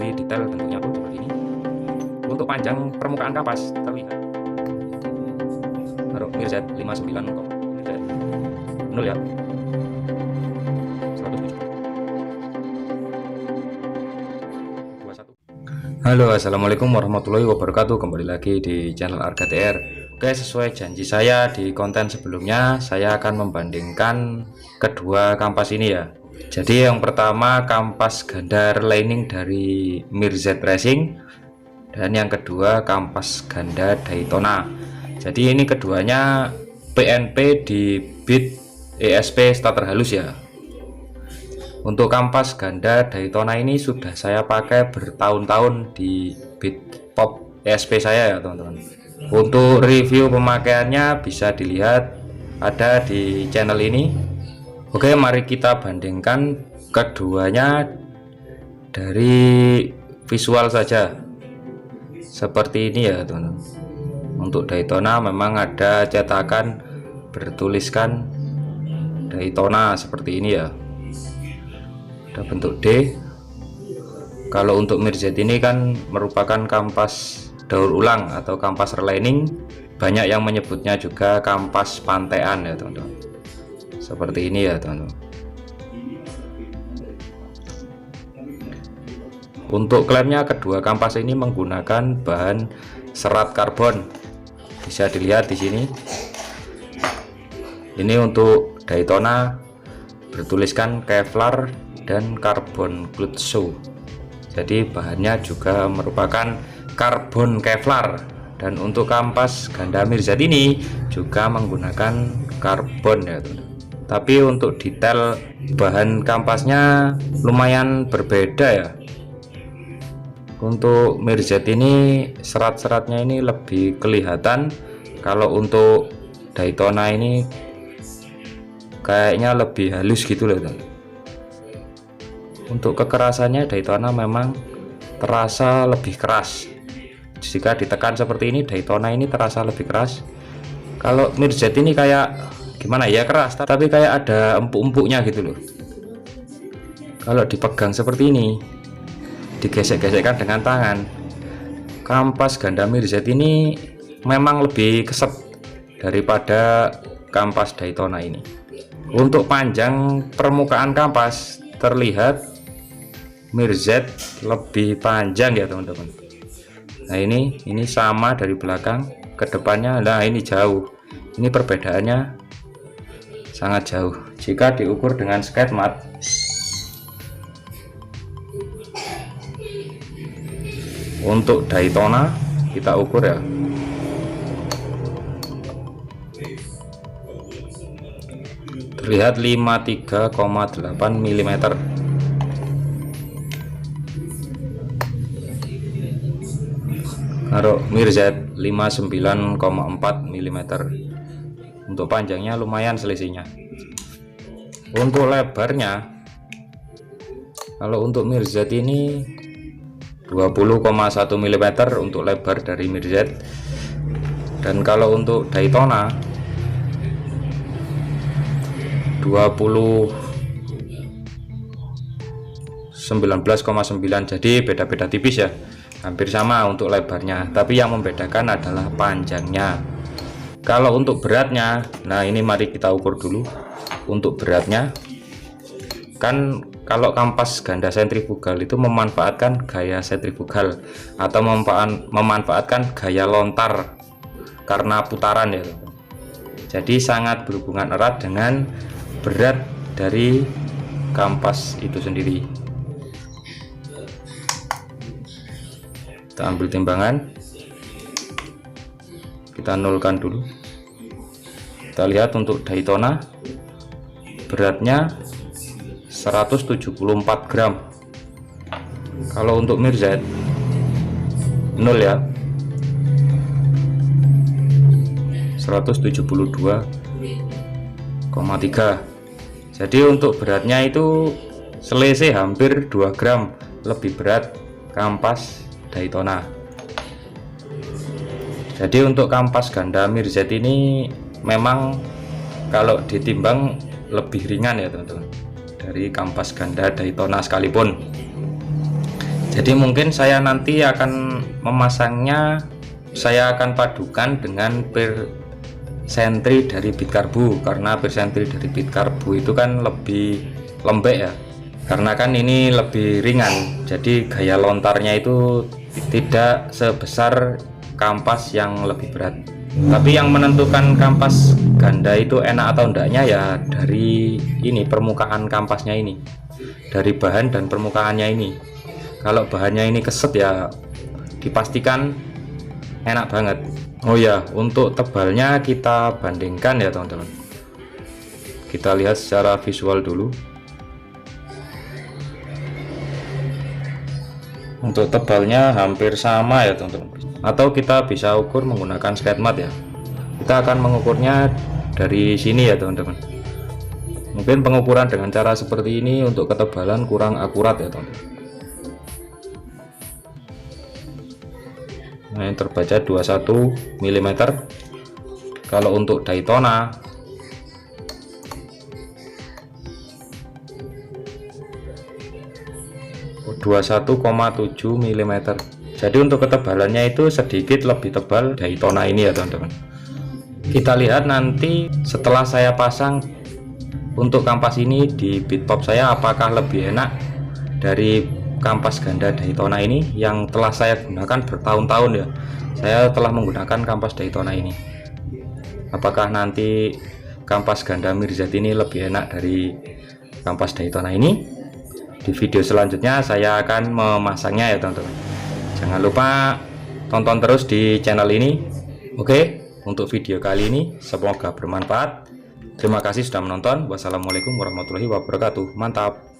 Jadi detail bentuknya pun seperti ini. Untuk panjang permukaan kampas terlihat Mirzet 59 kok. Mirzet 0 ya. 107. Halo, assalamualaikum warahmatullahi wabarakatuh. Kembali lagi di channel Arga TR. Oke, sesuai janji saya di konten sebelumnya, saya akan membandingkan kedua kampas ini ya. Jadi yang pertama kampas ganda relining dari Mirzet Racing, dan yang kedua kampas ganda Daytona. Jadi ini keduanya PNP di bit ESP starter halus ya. Untuk kampas ganda Daytona ini sudah saya pakai bertahun-tahun di bit pop ESP saya ya teman-teman. Untuk review pemakaiannya bisa dilihat ada di channel ini. Oke, mari kita bandingkan keduanya dari visual saja. Seperti ini ya teman-teman. Untuk Daytona memang ada cetakan bertuliskan Daytona seperti ini ya. Ada bentuk D. Kalau untuk Mirzet ini kan merupakan kampas daur ulang atau kampas relining, banyak yang menyebutnya juga kampas pantean ya teman-teman. Seperti ini ya teman-teman. Untuk klemnya kedua kampas ini menggunakan bahan serat karbon. Bisa dilihat di sini. Ini untuk Daytona bertuliskan Kevlar dan karbon Klutso. Jadi bahannya juga merupakan karbon Kevlar, dan untuk kampas ganda Mirzet ini juga menggunakan karbon ya teman. Tapi untuk detail bahan kampasnya lumayan berbeda ya. Untuk Mirzet ini serat-seratnya ini lebih kelihatan, kalau untuk Daytona ini kayaknya lebih halus gitu loh teman. Untuk kekerasannya Daytona memang terasa lebih keras. Jika ditekan seperti ini, Daytona ini terasa lebih keras. Kalau Mirzet ini kayak gimana ya, keras tapi kayak ada empuk-empuknya gitu loh. Kalau dipegang seperti ini, digesek-gesekkan dengan tangan, kampas ganda Mirzet ini memang lebih keset daripada kampas Daytona ini. Untuk panjang permukaan kampas terlihat Mirzet lebih panjang ya teman-teman. Nah ini sama dari belakang ke depannya. Nah ini jauh, ini perbedaannya sangat jauh jika diukur dengan skate mat. Untuk Daytona kita ukur ya, terlihat 53,8 mm. Kalau Mirzet 59,4 mm. Untuk panjangnya lumayan selisihnya. Untuk lebarnya, kalau untuk Mirzet ini 20,1 mm untuk lebar dari Mirzet, dan kalau untuk Daytona 19,9, jadi beda-beda tipis ya, hampir sama untuk lebarnya, tapi yang membedakan adalah panjangnya. Kalau untuk beratnya, nah ini mari kita ukur dulu. Untuk beratnya kan kalau kampas ganda sentrifugal itu memanfaatkan gaya sentrifugal atau memanfaatkan gaya lontar karena putaran ya teman. Jadi sangat berhubungan erat dengan berat dari kampas itu sendiri. Kita ambil timbangan, kita nolkan dulu. Kita lihat untuk Daytona beratnya 174 gram. Kalau untuk Mirzet 0 ya, 172,3. Jadi untuk beratnya itu selisih hampir 2 gram lebih berat kampas Daytona. Jadi untuk kampas ganda Mirzet ini memang kalau ditimbang lebih ringan ya teman-teman dari kampas ganda Daytona sekalipun. Jadi mungkin saya nanti akan memasangnya, saya akan padukan dengan pir sentri dari Bitkarbu, karena pir sentri dari Bitkarbu itu kan lebih lembek ya, karena kan ini lebih ringan, jadi gaya lontarnya itu tidak sebesar kampas yang lebih berat. Tapi yang menentukan kampas ganda itu enak atau enggaknya ya dari ini, permukaan kampasnya ini, dari bahan dan permukaannya ini. Kalau bahannya ini keset ya dipastikan enak banget. Oh ya, untuk tebalnya kita bandingkan ya teman-teman. Kita lihat secara visual dulu. Untuk tebalnya hampir sama ya teman-teman. Atau kita bisa ukur menggunakan sketmat ya. Kita akan mengukurnya dari sini ya teman-teman. Mungkin pengukuran dengan cara seperti ini untuk ketebalan kurang akurat ya teman-teman. Nah, yang terbaca 21 mm. Kalau untuk Daytona 21,7 mm. Jadi untuk ketebalannya itu sedikit lebih tebal Daytona ini ya teman-teman. Kita lihat nanti setelah saya pasang untuk kampas ini di bitpop saya, apakah lebih enak dari kampas ganda Daytona ini yang telah saya gunakan bertahun-tahun ya. Saya telah menggunakan kampas Daytona ini. Apakah nanti kampas ganda Mirzat ini lebih enak dari kampas Daytona ini? Di video selanjutnya saya akan memasangnya ya teman-teman. Jangan lupa tonton terus di channel ini. Oke, untuk video kali ini semoga bermanfaat. Terima kasih sudah menonton. Wassalamualaikum warahmatullahi wabarakatuh. Mantap.